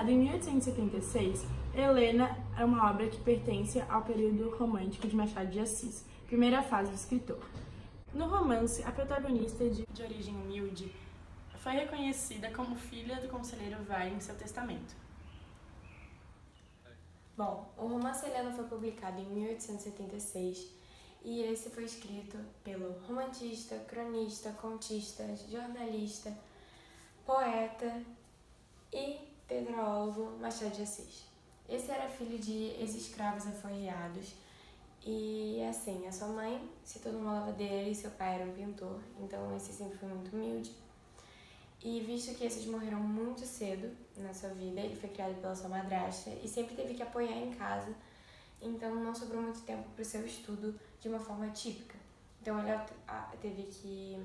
Publicada em 1876, Helena é uma obra que pertence ao período romântico de Machado de Assis, primeira fase do escritor. No romance, a protagonista, de origem humilde, foi reconhecida como filha do conselheiro Vale em seu testamento. Bom, o romance Helena foi publicado em 1876 e esse foi escrito pelo romantista, cronista, contista, jornalista, poeta e pedrólogo Machado de Assis. Esse era filho de ex-escravos aforreados e, assim, a sua mãe se tornou uma lavadeira e seu pai era um pintor, então esse sempre foi muito humilde. E visto que esses morreram muito cedo na sua vida, ele foi criado pela sua madrasta e sempre teve que apoiar em casa, então não sobrou muito tempo para o seu estudo de uma forma típica. Então ele teve que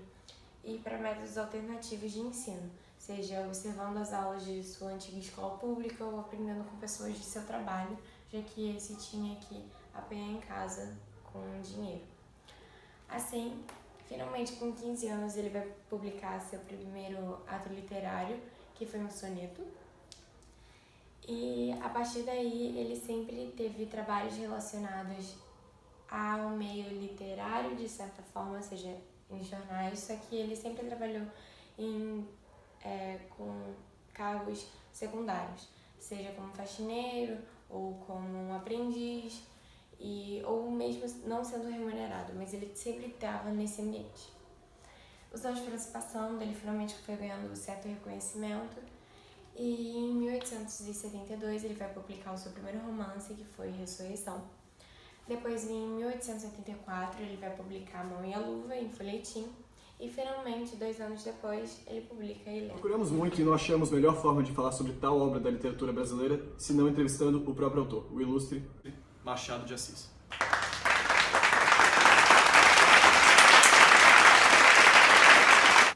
ir para métodos alternativos de ensino, seja observando as aulas de sua antiga escola pública ou aprendendo com pessoas de seu trabalho, já que esse tinha que apoiar em casa com dinheiro. Assim, finalmente, com 15 anos, ele vai publicar seu primeiro ato literário, que foi um soneto. E, a partir daí, ele sempre teve trabalhos relacionados ao meio literário, de certa forma, seja em jornais, só que ele sempre trabalhou com cargos secundários, seja como faxineiro ou como um aprendiz, ou mesmo não sendo remunerado, mas ele sempre estava nesse ambiente. Os anos foram se passando, ele finalmente foi ganhando certo reconhecimento e em 1872 ele vai publicar o seu primeiro romance, que foi Ressurreição. Depois, em 1884, ele vai publicar A Mão e a Luva, em folhetim, e finalmente, 2 anos depois, ele publica Helena. Procuramos muito e não achamos melhor forma de falar sobre tal obra da literatura brasileira, senão entrevistando o próprio autor, o ilustre Machado de Assis.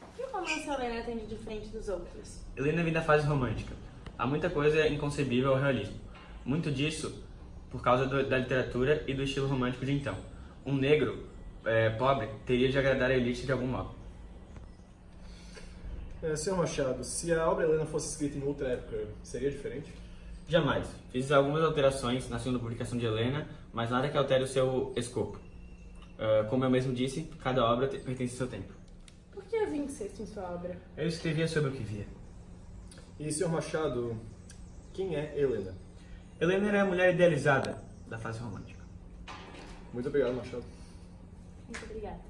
O que o romance Helena tem de diferente dos outros? Helena vem da fase romântica. Há muita coisa inconcebível ao realismo. Muito disso por causa da literatura e do estilo romântico de então. Um negro pobre teria de agradar a elite de algum modo. Senhor Machado, se a obra Helena fosse escrita em outra época, seria diferente? Jamais. Fiz algumas alterações na segunda publicação de Helena, mas nada que altere o seu escopo. Como eu mesmo disse, cada obra pertence ao seu tempo. Por que havia incesto em sua obra? Eu escrevia sobre o que via. E, senhor Machado, quem é Helena? Helena era a mulher idealizada da fase romântica. Muito obrigado, Machado. Muito obrigada.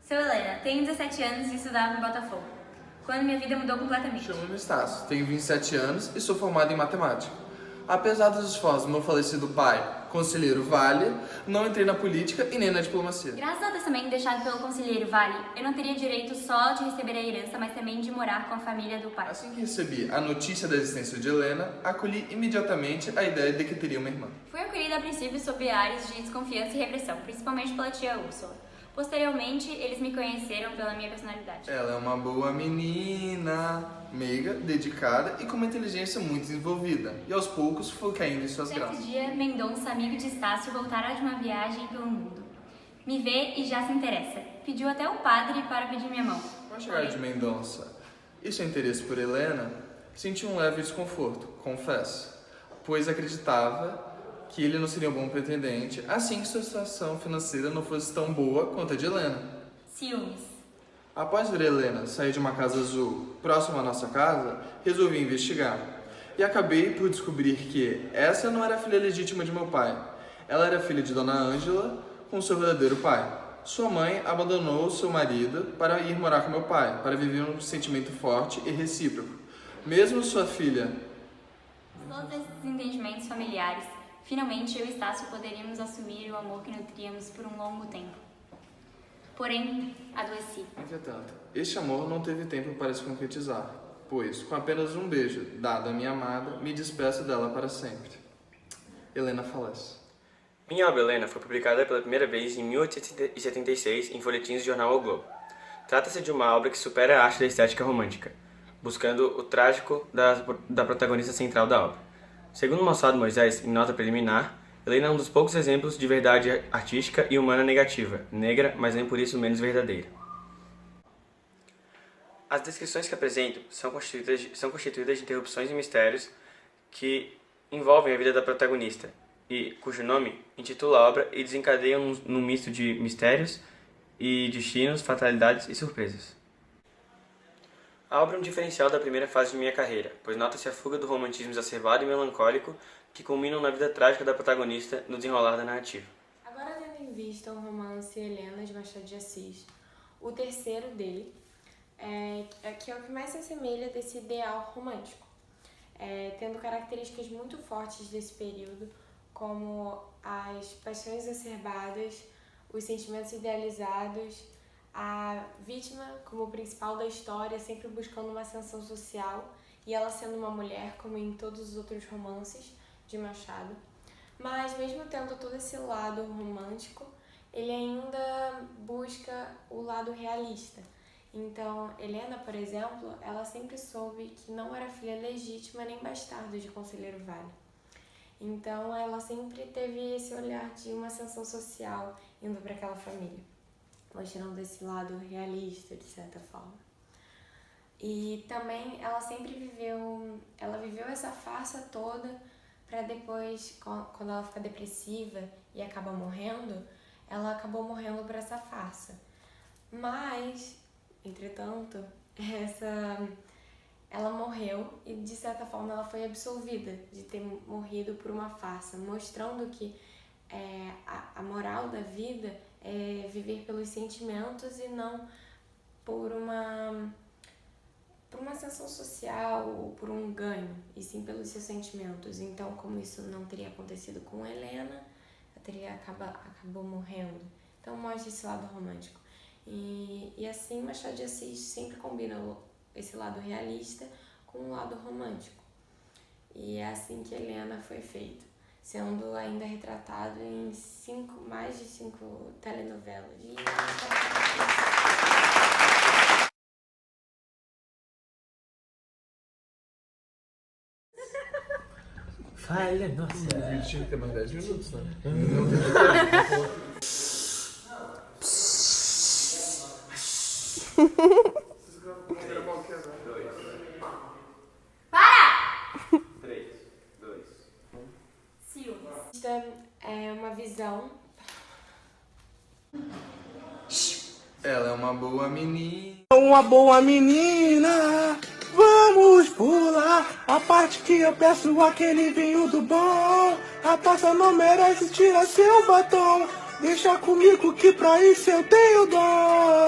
Sou Helena, tenho 17 anos e estudava no Botafogo, quando minha vida mudou completamente. Chamo-me Estácio, tenho 27 anos e sou formado em matemática. Apesar dos esforços do meu falecido pai, conselheiro Vale, não entrei na política e nem na diplomacia. Graças ao testamento deixado pelo conselheiro Vale, eu não teria direito só de receber a herança, mas também de morar com a família do pai. Assim que recebi a notícia da existência de Helena, acolhi imediatamente a ideia de que teria uma irmã. Fui acolhida a princípio sob ares de desconfiança e repressão, principalmente pela tia Úrsula. Posteriormente, eles me conheceram pela minha personalidade. Ela é uma boa menina, meiga, dedicada e com uma inteligência muito desenvolvida. E aos poucos foi caindo em suas Certo graças. dia, Mendonça, amigo de Estácio, voltará de uma viagem pelo mundo. Me vê e já se interessa. Pediu até o padre para pedir minha mão. Com a chegada de Mendonça e seu interesse por Helena, senti um leve desconforto, confesso, pois acreditava que ele não seria um bom pretendente, assim que sua situação financeira não fosse tão boa quanto a de Helena. Ciúmes. Após ver Helena sair de uma casa azul próxima à nossa casa, resolvi investigar. E acabei por descobrir que essa não era a filha legítima de meu pai. Ela era filha de Dona Ângela com seu verdadeiro pai. Sua mãe abandonou seu marido para ir morar com meu pai, para viver um sentimento forte e recíproco. Mesmo sua filha... Todos esses entendimentos familiares, finalmente eu e Estácio poderíamos assumir o amor que nutríamos por um longo tempo. Porém, adoeci. Entretanto, este amor não teve tempo para se concretizar, pois, com apenas um beijo dado à minha amada, me despeço dela para sempre. Helena falece. Minha obra Helena foi publicada pela primeira vez em 1876 em folhetins do jornal O Globo. Trata-se de uma obra que supera a arte da estética romântica, buscando o trágico da protagonista central da obra. Segundo Moçado Moisés, em nota preliminar, Helena é um dos poucos exemplos de verdade artística e humana negativa, negra, mas nem por isso menos verdadeira. As descrições que apresento são constituídas de interrupções e mistérios que envolvem a vida da protagonista e cujo nome intitula a obra e desencadeiam num misto de mistérios e destinos, fatalidades e surpresas. A obra é um diferencial da primeira fase de minha carreira, pois nota-se a fuga do romantismo exacerbado e melancólico que culminam na vida trágica da protagonista no desenrolar da narrativa. Agora, tendo em vista o romance Helena, de Machado de Assis, o terceiro dele, que é o que mais se assemelha desse ideal romântico, tendo características muito fortes desse período, como as paixões exacerbadas, os sentimentos idealizados, a vítima como principal da história, sempre buscando uma ascensão social, e ela sendo uma mulher, como em todos os outros romances de Machado. Mas mesmo tendo todo esse lado romântico, ele ainda busca o lado realista. Então, Helena, por exemplo, ela sempre soube que não era filha legítima nem bastardo de Conselheiro Vale. Então, ela sempre teve esse olhar de uma ascensão social indo para aquela família, mostrando esse lado realista, de certa forma. E também ela sempre viveu essa farsa toda para depois, quando ela fica depressiva e acaba morrendo, ela acabou morrendo por essa farsa. Mas, entretanto, ela morreu e, de certa forma, ela foi absolvida de ter morrido por uma farsa, mostrando que a moral da vida é viver pelos sentimentos e não por uma ascensão social ou por um ganho, e sim pelos seus sentimentos. Então, como isso não teria acontecido com Helena, ela acabou morrendo. Então, mostra esse lado romântico. E assim, Machado de Assis sempre combina esse lado realista com o lado romântico. E é assim que Helena foi feita, sendo ainda retratado em mais de 5 telenovelas. Falha, nossa. O vídeo tinha que ter mais 10 minutos, né? É uma visão. Ela é uma boa menina. Uma boa menina, vamos pular a parte que eu peço aquele vinho do bom. A taça não merece, tira seu batom. Deixa comigo que pra isso eu tenho dom.